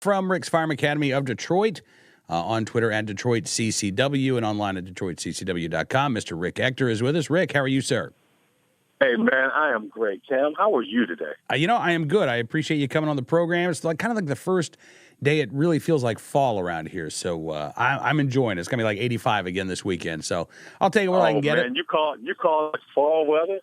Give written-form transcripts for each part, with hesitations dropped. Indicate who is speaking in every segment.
Speaker 1: from Rick's Firearm Academy of Detroit, on Twitter at DetroitCCW and online at DetroitCCW.com. Mr. Rick Ector is with us. Rick, how are you, sir?
Speaker 2: Hey, man, I am great. Cam, how are you today?
Speaker 1: I am good. I appreciate you coming on the program. It's kind of like the first day it really feels like fall around here, so I'm enjoying it. It's going to be like 85 again this weekend, so I'll take it where I can get it.
Speaker 2: You call it fall weather?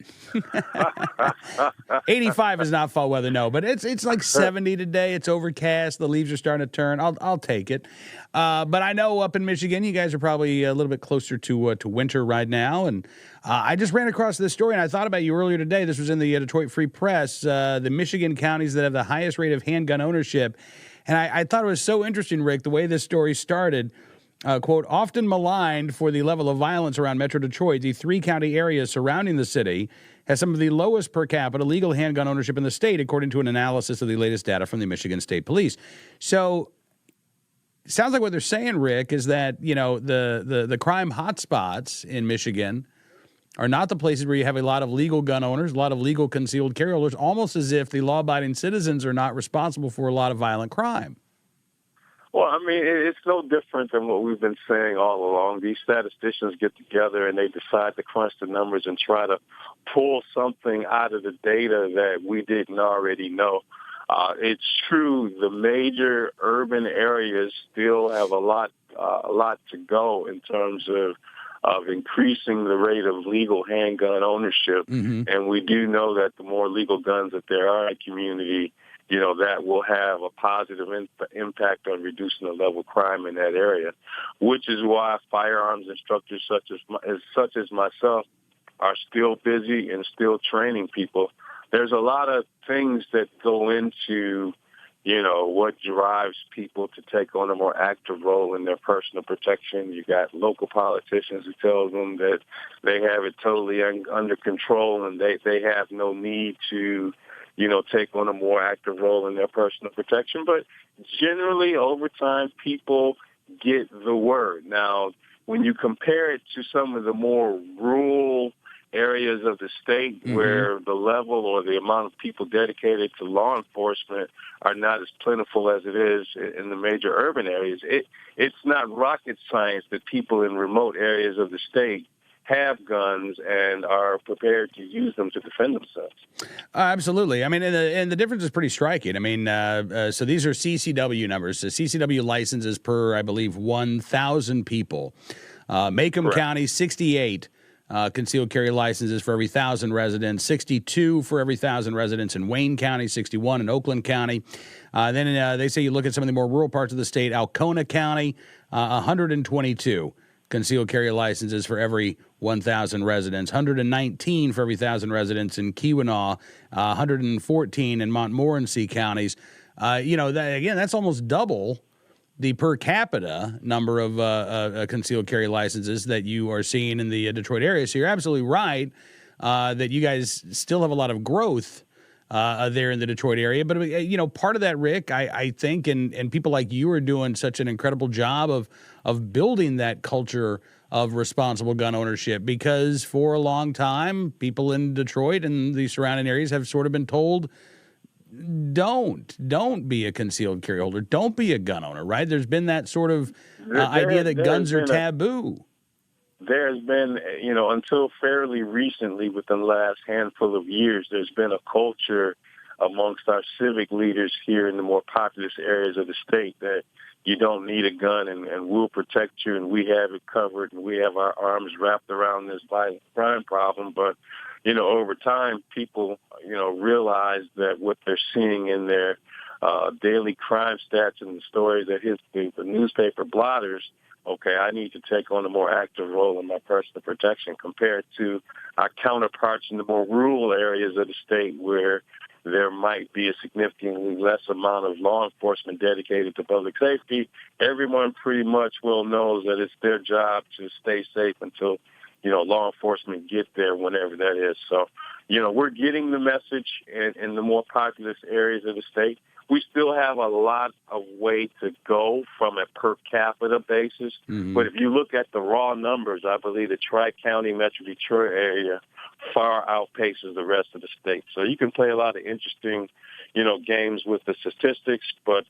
Speaker 1: 85 is not fall weather, no, but it's like 70 today. It's overcast. The leaves are starting to turn. I'll take it. But I know up in Michigan, you guys are probably a little bit closer to winter right now, and I just ran across this story, and I thought about you earlier today. This was in the Detroit Free Press, the Michigan counties that have the highest rate of handgun ownership. And I thought it was so interesting, Rick, the way this story started. Quote, often maligned for the level of violence around Metro Detroit, the three-county area surrounding the city has some of the lowest per capita legal handgun ownership in the state, according to an analysis of the latest data from the Michigan State Police. So it sounds like what they're saying, Rick, is that, the crime hotspots in Michigan are not the places where you have a lot of legal gun owners, a lot of legal concealed carry holders, almost as if the law-abiding citizens are not responsible for a lot of violent crime.
Speaker 2: Well, I mean, it's no different than what we've been saying all along. These statisticians get together and they decide to crunch the numbers and try to pull something out of the data that we didn't already know. It's true, the major urban areas still have a lot to go in terms of increasing the rate of legal handgun ownership. Mm-hmm. And we do know that the more legal guns that there are in the community, that will have a positive impact on reducing the level of crime in that area, which is why firearms instructors such as myself are still busy and still training people. There's a lot of things that go into what drives people to take on a more active role in their personal protection. You got local politicians who tell them that they have it totally under control and they have no need to, take on a more active role in their personal protection. But generally, over time, people get the word. Now, when you compare it to some of the more rural areas of the state mm-hmm. where the level or the amount of people dedicated to law enforcement are not as plentiful as it is in the major urban areas, it's not rocket science that people in remote areas of the state have guns and are prepared to use them to defend themselves.
Speaker 1: Absolutely. I mean, and the difference is pretty striking. I mean, so these are CCW numbers. So CCW licenses per, I believe, 1,000 people. Macomb Correct. County, 68. Concealed carry licenses for every 1,000 residents, 62 for every 1,000 residents in Wayne County, 61 in Oakland County. Then they say you look at some of the more rural parts of the state, Alcona County, 122 concealed carry licenses for every 1,000 residents, 119 for every 1,000 residents in Keweenaw, 114 in Montmorency counties. That's almost double the per capita number of concealed carry licenses that you are seeing in the Detroit area. So you're absolutely right that you guys still have a lot of growth there in the Detroit area. But, part of that, Rick, I think, and people like you are doing such an incredible job of building that culture of responsible gun ownership, because for a long time, people in Detroit and the surrounding areas have sort of been told, don't be a concealed carry holder. Don't be a gun owner, right? There's been that sort of idea that guns are taboo.
Speaker 2: There's been, until fairly recently, within the last handful of years, there's been a culture amongst our civic leaders here in the more populous areas of the state that you don't need a gun and we'll protect you and we have it covered and we have our arms wrapped around this violent crime problem. But over time, people, realize that what they're seeing in their daily crime stats and the stories that hit the newspaper blotters, okay, I need to take on a more active role in my personal protection compared to our counterparts in the more rural areas of the state where there might be a significantly less amount of law enforcement dedicated to public safety. Everyone pretty much well knows that it's their job to stay safe until law enforcement get there, whenever that is. So, we're getting the message in the more populous areas of the state. We still have a lot of way to go from a per capita basis. Mm-hmm. But if you look at the raw numbers, I believe the Tri-County Metro Detroit area far outpaces the rest of the state. So you can play a lot of interesting, games with the statistics, but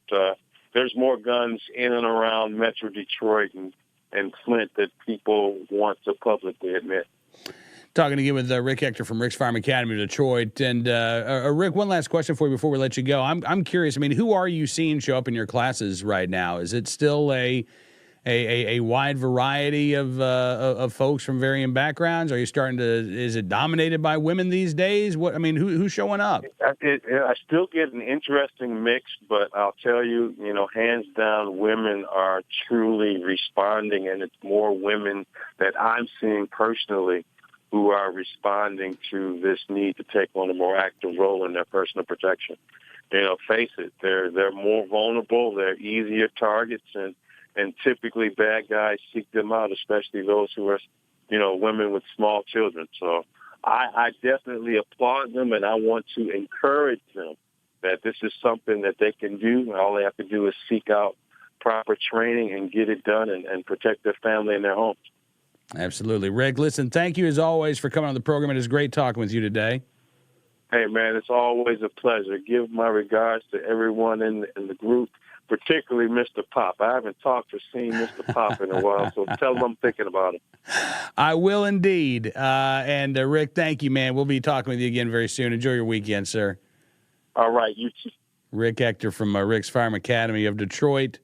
Speaker 2: there's more guns in and around Metro Detroit and Flint that people want to publicly admit.
Speaker 1: Talking again with Rick Ector from Rick's Firearm Academy of Detroit. And Rick, one last question for you before we let you go. I'm curious. I mean, who are you seeing show up in your classes right now? Is it still a wide variety of folks from varying backgrounds? Are you starting to? Is it dominated by women these days? What I mean, who's showing up?
Speaker 2: I still get an interesting mix, but I'll tell you, hands down, women are truly responding, and it's more women that I'm seeing personally who are responding to this need to take on a more active role in their personal protection. Face it, they're more vulnerable, they're easier targets, and typically bad guys seek them out, especially those who are, women with small children. So I definitely applaud them, and I want to encourage them that this is something that they can do. All they have to do is seek out proper training and get it done and protect their family and their homes.
Speaker 1: Absolutely. Rick, listen, thank you as always for coming on the program. It is great talking with you today.
Speaker 2: Hey, man, it's always a pleasure. Give my regards to everyone in the group, particularly Mr. Pop. I haven't talked or seen Mr. Pop in a while, so tell him I'm thinking about him.
Speaker 1: I will indeed. And Rick, thank you, man. We'll be talking with you again very soon. Enjoy your weekend, sir.
Speaker 2: All right, you too.
Speaker 1: Rick Ector from Rick's Firearm Academy of Detroit.